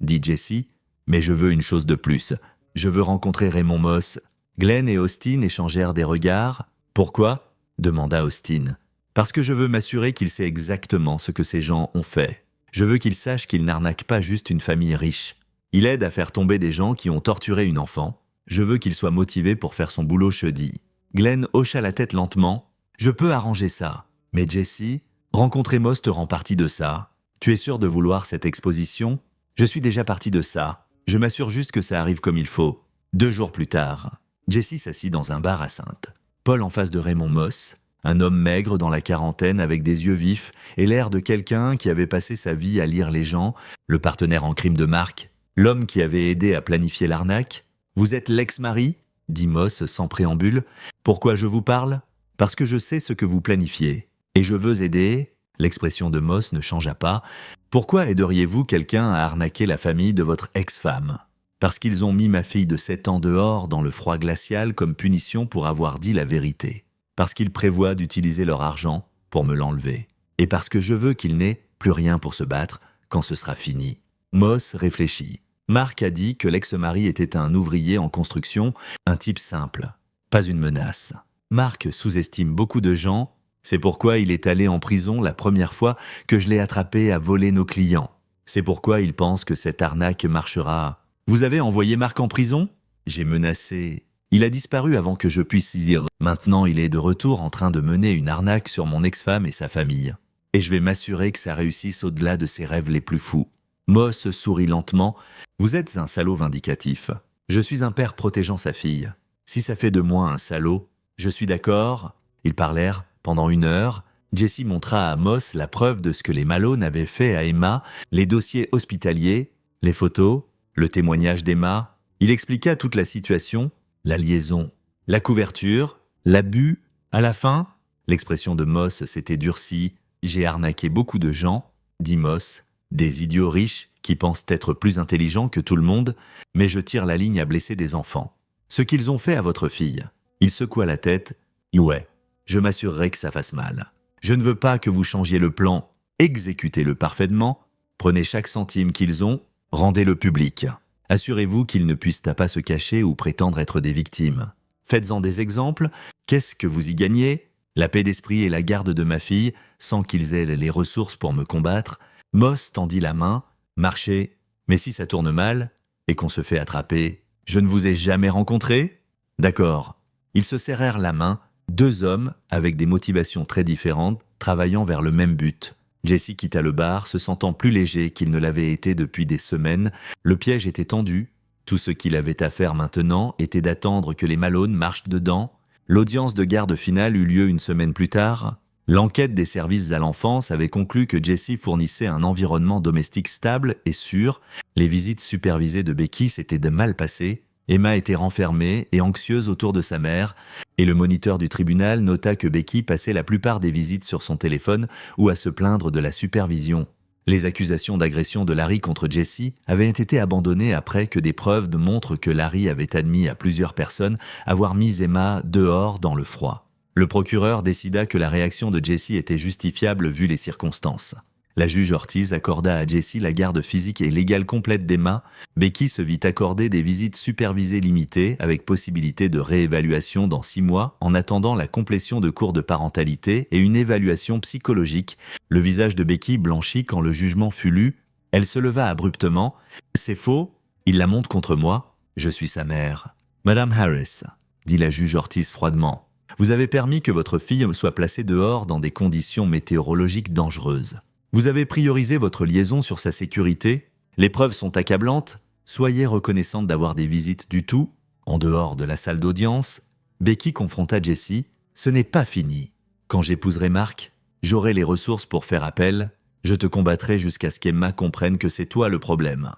dit Jesse, mais je veux une chose de plus. Je veux rencontrer Raymond Moss. Glenn et Austin échangèrent des regards. Pourquoi? Demanda Austin. Parce que je veux m'assurer qu'il sait exactement ce que ces gens ont fait. Je veux qu'il sache qu'il n'arnaque pas juste une famille riche. Il aide à faire tomber des gens qui ont torturé une enfant. Je veux qu'il soit motivé pour faire son boulot chedi. Glenn hocha la tête lentement. Je peux arranger ça. Mais Jesse, rencontrer Moss te rend partie de ça. Tu es sûr de vouloir cette exposition? Je suis déjà partie de ça. Je m'assure juste que ça arrive comme il faut. 2 jours plus tard, Jesse s'assit dans un bar à Sainte. Paul en face de Raymond Moss, un homme maigre dans la quarantaine avec des yeux vifs et l'air de quelqu'un qui avait passé sa vie à lire les gens, le partenaire en crime de Mark, l'homme qui avait aidé à planifier l'arnaque. « Vous êtes l'ex-mari » dit Moss sans préambule. « Pourquoi je vous parle? Parce que je sais ce que vous planifiez. Et je veux aider. » L'expression de Moss ne changea pas. « Pourquoi aideriez-vous quelqu'un à arnaquer la famille de votre ex-femme? » Parce qu'ils ont mis ma fille de 7 ans dehors dans le froid glacial comme punition pour avoir dit la vérité. Parce qu'ils prévoient d'utiliser leur argent pour me l'enlever. Et parce que je veux qu'ils n'aient plus rien pour se battre quand ce sera fini. Moss réfléchit. Mark a dit que l'ex-mari était un ouvrier en construction, un type simple, pas une menace. Mark sous-estime beaucoup de gens, c'est pourquoi il est allé en prison la première fois que je l'ai attrapé à voler nos clients. C'est pourquoi il pense que cette arnaque marchera. Vous avez envoyé Mark en prison? J'ai menacé. Il a disparu avant que je puisse y dire. Maintenant, il est de retour en train de mener une arnaque sur mon ex-femme et sa famille. Et je vais m'assurer que ça réussisse au-delà de ses rêves les plus fous. Moss sourit lentement. Vous êtes un salaud vindicatif. Je suis un père protégeant sa fille. Si ça fait de moi un salaud, je suis d'accord. Ils parlèrent pendant 1 heure. Jesse montra à Moss la preuve de ce que les Malone avaient fait à Emma, les dossiers hospitaliers, les photos, le témoignage d'Emma. Il expliqua toute la situation, la liaison, la couverture, l'abus. À la fin, l'expression de Moss s'était durcie. J'ai arnaqué beaucoup de gens, dit Moss, des idiots riches qui pensent être plus intelligents que tout le monde, mais je tire la ligne à blesser des enfants. Ce qu'ils ont fait à votre fille. Il secoua la tête. Ouais, je m'assurerai que ça fasse mal. Je ne veux pas que vous changiez le plan. Exécutez-le parfaitement. Prenez chaque centime qu'ils ont. Rendez-le public. Assurez-vous qu'ils ne puissent pas se cacher ou prétendre être des victimes. Faites-en des exemples. Qu'est-ce que vous y gagnez? La paix d'esprit et la garde de ma fille, sans qu'ils aient les ressources pour me combattre. Moss tendit la main. Marchez. Mais si ça tourne mal et qu'on se fait attraper, je ne vous ai jamais rencontré? D'accord. Ils se serrèrent la main, 2 hommes avec des motivations très différentes, travaillant vers le même but. Jesse quitta le bar, se sentant plus léger qu'il ne l'avait été depuis des semaines. Le piège était tendu. Tout ce qu'il avait à faire maintenant était d'attendre que les Malone marchent dedans. L'audience de garde finale eut lieu une semaine plus tard. L'enquête des services à l'enfance avait conclu que Jessie fournissait un environnement domestique stable et sûr. Les visites supervisées de Becky s'étaient de mal passées. Emma était renfermée et anxieuse autour de sa mère, et le moniteur du tribunal nota que Becky passait la plupart des visites sur son téléphone ou à se plaindre de la supervision. Les accusations d'agression de Larry contre Jessie avaient été abandonnées après que des preuves montrent que Larry avait admis à plusieurs personnes avoir mis Emma dehors dans le froid. Le procureur décida que la réaction de Jessie était justifiable vu les circonstances. La juge Ortiz accorda à Jessie la garde physique et légale complète d'Emma. Becky se vit accorder des visites supervisées limitées avec possibilité de réévaluation dans 6 mois en attendant la complétion de cours de parentalité et une évaluation psychologique. Le visage de Becky blanchit quand le jugement fut lu. Elle se leva abruptement. « C'est faux, il la monte contre moi. Je suis sa mère. »« Madame Harris, » dit la juge Ortiz froidement, « vous avez permis que votre fille soit placée dehors dans des conditions météorologiques dangereuses. Vous avez priorisé votre liaison sur sa sécurité. Les preuves sont accablantes. Soyez reconnaissante d'avoir des visites du tout. » En dehors de la salle d'audience, Becky confronta Jessie. « Ce n'est pas fini. Quand j'épouserai Mark, j'aurai les ressources pour faire appel. Je te combattrai jusqu'à ce qu'Emma comprenne que c'est toi le problème. »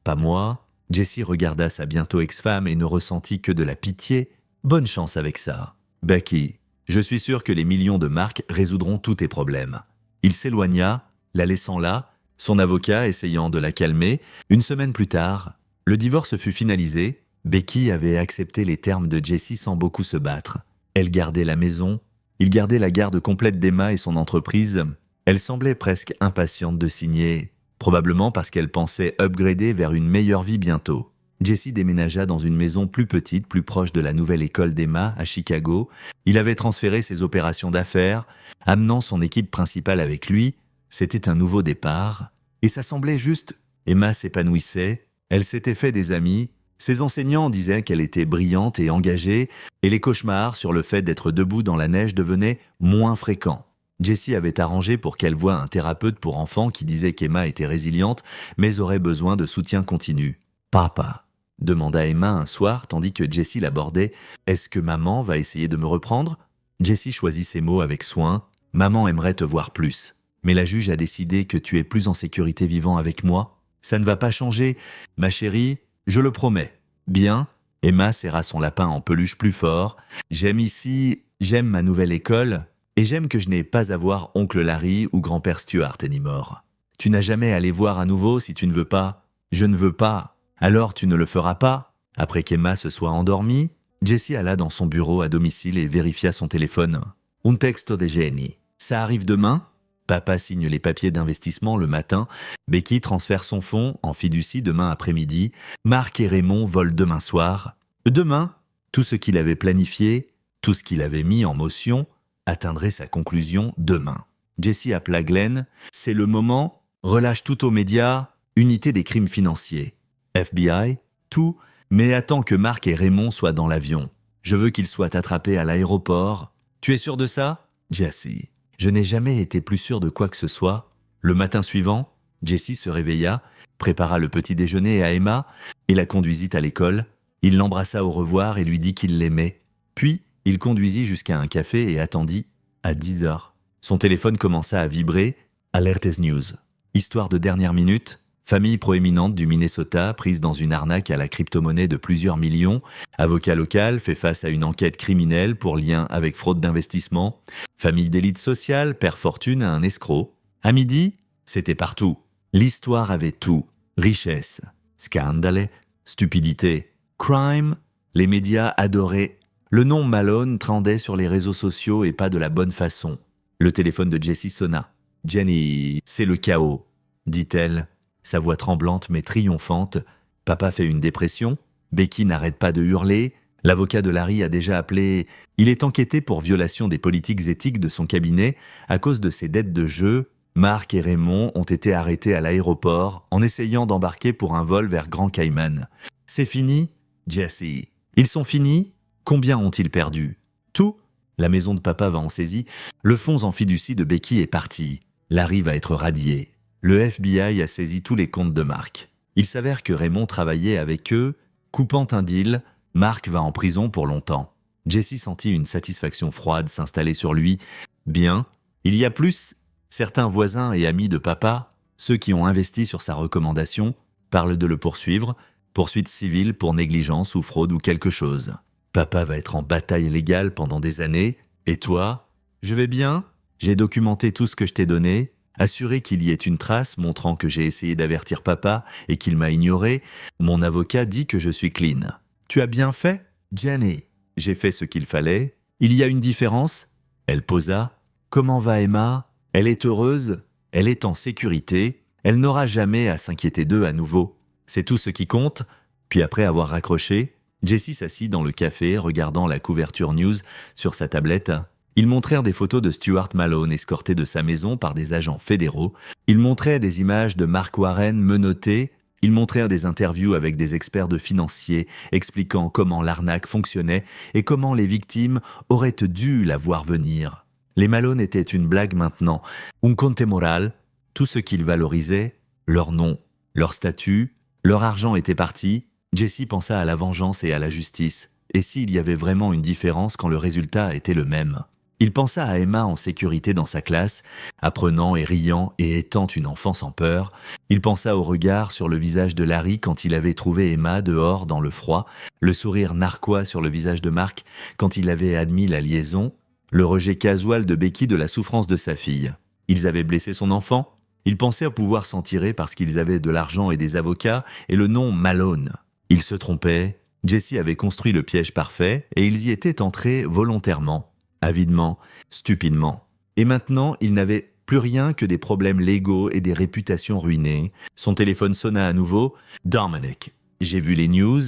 Pas moi. Jessie regarda sa bientôt ex-femme et ne ressentit que de la pitié. « Bonne chance avec ça. Becky, je suis sûr que les millions de Mark résoudront tous tes problèmes. » Il s'éloigna, la laissant là, son avocat essayant de la calmer. Une semaine plus tard, le divorce fut finalisé. Becky avait accepté les termes de Jessie sans beaucoup se battre. Elle gardait la maison, il gardait la garde complète d'Emma et son entreprise. Elle semblait presque impatiente de signer, probablement parce qu'elle pensait upgrader vers une meilleure vie bientôt. Jessie déménagea dans une maison plus petite, plus proche de la nouvelle école d'Emma à Chicago. Il avait transféré ses opérations d'affaires, amenant son équipe principale avec lui. C'était un nouveau départ, et ça semblait juste. Emma s'épanouissait, elle s'était fait des amis, ses enseignants disaient qu'elle était brillante et engagée, et les cauchemars sur le fait d'être debout dans la neige devenaient moins fréquents. Jessie avait arrangé pour qu'elle voie un thérapeute pour enfants qui disait qu'Emma était résiliente, mais aurait besoin de soutien continu. « Papa ?» demanda Emma un soir tandis que Jessie l'abordait. « Est-ce que maman va essayer de me reprendre ?» Jessie choisit ses mots avec soin. « Maman aimerait te voir plus. Mais la juge a décidé que tu es plus en sécurité vivant avec moi. Ça ne va pas changer. Ma chérie, je le promets. » Bien. Emma serra son lapin en peluche plus fort. « J'aime ici, j'aime ma nouvelle école, et j'aime que je n'ai pas à voir oncle Larry ou grand-père Stuart anymore. Tu n'as jamais à les voir à nouveau si tu ne veux pas. Je ne veux pas. Alors tu ne le feras pas. » Après qu'Emma se soit endormie, Jessie alla dans son bureau à domicile et vérifia son téléphone. « Un texto de Jenny. Ça arrive demain ?» Papa signe les papiers d'investissement le matin. Becky transfère son fonds en fiducie demain après-midi. Mark et Raymond volent demain soir. Demain, tout ce qu'il avait planifié, tout ce qu'il avait mis en motion, atteindrait sa conclusion demain. Jessie appela Glenn. C'est le moment. Relâche tout aux médias. Unité des crimes financiers. FBI, tout. Mais attends que Mark et Raymond soient dans l'avion. Je veux qu'ils soient attrapés à l'aéroport. Tu es sûr de ça? Jessie. Je n'ai jamais été plus sûr de quoi que ce soit. Le matin suivant, Jessie se réveilla, prépara le petit déjeuner à Emma et la conduisit à l'école. Il l'embrassa au revoir et lui dit qu'il l'aimait. Puis, il conduisit jusqu'à un café et attendit. À 10 heures, son téléphone commença à vibrer. Alertes News. Histoire de dernière minute. Famille proéminente du Minnesota prise dans une arnaque à la crypto-monnaie de plusieurs millions. Avocat local fait face à une enquête criminelle pour lien avec fraude d'investissement. Famille d'élite sociale perd fortune à un escroc. À midi, c'était partout. L'histoire avait tout. Richesse, scandale, stupidité, crime. Les médias adoraient. Le nom Malone trendait sur les réseaux sociaux et pas de la bonne façon. Le téléphone de Jessie sonna. « Jenny, c'est le chaos », dit-elle. Sa voix tremblante mais triomphante. Papa fait une dépression. Becky n'arrête pas de hurler. L'avocat de Larry a déjà appelé. Il est enquêté pour violation des politiques éthiques de son cabinet à cause de ses dettes de jeu. Mark et Raymond ont été arrêtés à l'aéroport en essayant d'embarquer pour un vol vers Grand Cayman. C'est fini, Jessie. Ils sont finis? Combien ont-ils perdu? Tout? La maison de papa va en saisie. Le fonds en fiducie de Becky est parti. Larry va être radié. Le FBI a saisi tous les comptes de Mark. Il s'avère que Raymond travaillait avec eux Coupant un deal, Mark va en prison pour longtemps. Jesse sentit une satisfaction froide s'installer sur lui. Bien, il y a plus. Certains voisins et amis de papa, ceux qui ont investi sur sa recommandation, parlent de le poursuivre, poursuite civile pour négligence ou fraude ou quelque chose. Papa va être en bataille légale pendant des années. Et toi? Je vais bien? J'ai documenté tout ce que je t'ai donné, assuré qu'il y ait une trace montrant que j'ai essayé d'avertir papa et qu'il m'a ignoré. Mon avocat dit que je suis clean. Tu as bien fait? Jenny, j'ai fait ce qu'il fallait. Il y a une différence? Elle posa. Comment va Emma? Elle est heureuse? Elle est en sécurité? Elle n'aura jamais à s'inquiéter d'eux à nouveau. C'est tout ce qui compte. Puis après avoir raccroché, Jesse s'assit dans le café regardant la couverture news sur sa tablette. Ils montrèrent des photos de Stuart Malone escorté de sa maison par des agents fédéraux. Ils montraient des images de Mark Warren menotté. Ils montrèrent des interviews avec des experts de financiers expliquant comment l'arnaque fonctionnait et comment les victimes auraient dû la voir venir. Les Malone étaient une blague maintenant. Un conte moral, tout ce qu'ils valorisaient, leur nom, leur statut, leur argent était parti. Jesse pensa à la vengeance et à la justice. Et s'il y avait vraiment une différence quand le résultat était le même? Il pensa à Emma en sécurité dans sa classe, apprenant et riant et étant une enfant sans peur. Il pensa au regard sur le visage de Larry quand il avait trouvé Emma dehors dans le froid, le sourire narquois sur le visage de Mark quand il avait admis la liaison, le rejet casual de Becky de la souffrance de sa fille. Ils avaient blessé son enfant? Il pensait pouvoir s'en tirer parce qu'ils avaient de l'argent et des avocats et le nom Malone. Ils se trompaient. Jesse avait construit le piège parfait et ils y étaient entrés volontairement, avidement, stupidement. Et maintenant, il n'avait plus rien que des problèmes légaux et des réputations ruinées. Son téléphone sonna à nouveau. « Dominic, j'ai vu les news.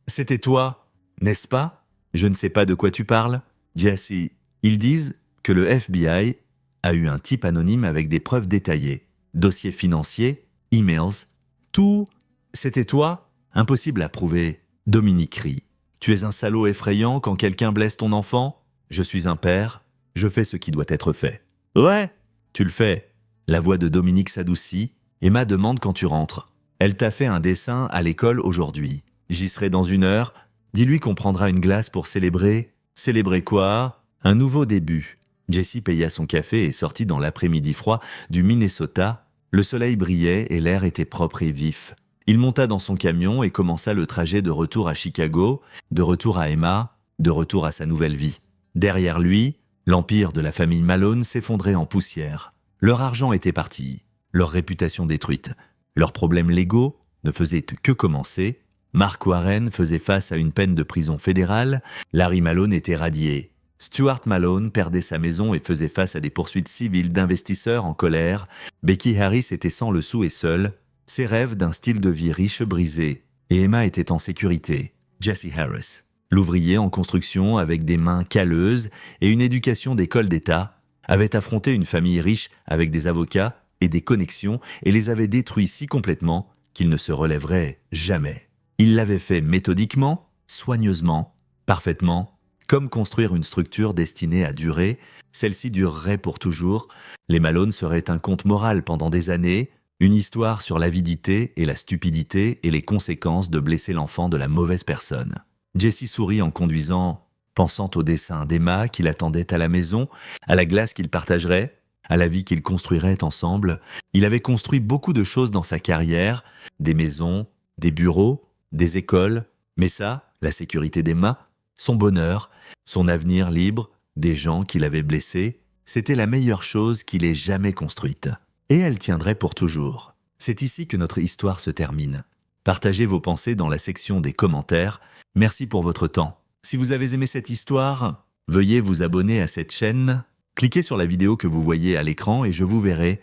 C'était toi, n'est-ce pas? Je ne sais pas de quoi tu parles. Jesse, ils disent que le FBI a eu un type anonyme avec des preuves détaillées. Dossiers financiers, emails, tout. C'était toi? Impossible à prouver. » Dominique rit. « Tu es un salaud effrayant quand quelqu'un blesse ton enfant? Je suis un père, je fais ce qui doit être fait. »« Ouais, tu le fais. » La voix de Dominique s'adoucit. « Emma demande quand tu rentres. Elle t'a fait un dessin à l'école aujourd'hui. J'y serai dans 1 heure. Dis-lui qu'on prendra une glace pour célébrer. » « Célébrer quoi? Un nouveau début. » Jesse paya son café et sortit dans l'après-midi froid du Minnesota. Le soleil brillait et l'air était propre et vif. Il monta dans son camion et commença le trajet de retour à Chicago, de retour à Emma, de retour à sa nouvelle vie. Derrière lui, l'empire de la famille Malone s'effondrait en poussière. Leur argent était parti, leur réputation détruite. Leurs problèmes légaux ne faisaient que commencer. Mark Warren faisait face à une peine de prison fédérale. Larry Malone était radié. Stuart Malone perdait sa maison et faisait face à des poursuites civiles d'investisseurs en colère. Becky Harris était sans le sou et seule. Ses rêves d'un style de vie riche brisaient. Et Emma était en sécurité. Jesse Harris, l'ouvrier en construction avec des mains calleuses et une éducation d'école d'État, avait affronté une famille riche avec des avocats et des connexions et les avait détruits si complètement qu'il ne se relèverait jamais. Il l'avait fait méthodiquement, soigneusement, parfaitement, comme construire une structure destinée à durer. Celle-ci durerait pour toujours. Les Malone seraient un conte moral pendant des années, une histoire sur l'avidité et la stupidité et les conséquences de blesser l'enfant de la mauvaise personne. Jesse sourit en conduisant, pensant au dessin d'Emma qui l'attendait à la maison, à la glace qu'ils partageraient, à la vie qu'ils construiraient ensemble. Il avait construit beaucoup de choses dans sa carrière, des maisons, des bureaux, des écoles, mais ça, la sécurité d'Emma, son bonheur, son avenir libre, des gens qu'il avait blessés, c'était la meilleure chose qu'il ait jamais construite. Et elle tiendrait pour toujours. C'est ici que notre histoire se termine. Partagez vos pensées dans la section des commentaires. Merci pour votre temps. Si vous avez aimé cette histoire, veuillez vous abonner à cette chaîne. Cliquez sur la vidéo que vous voyez à l'écran et je vous verrai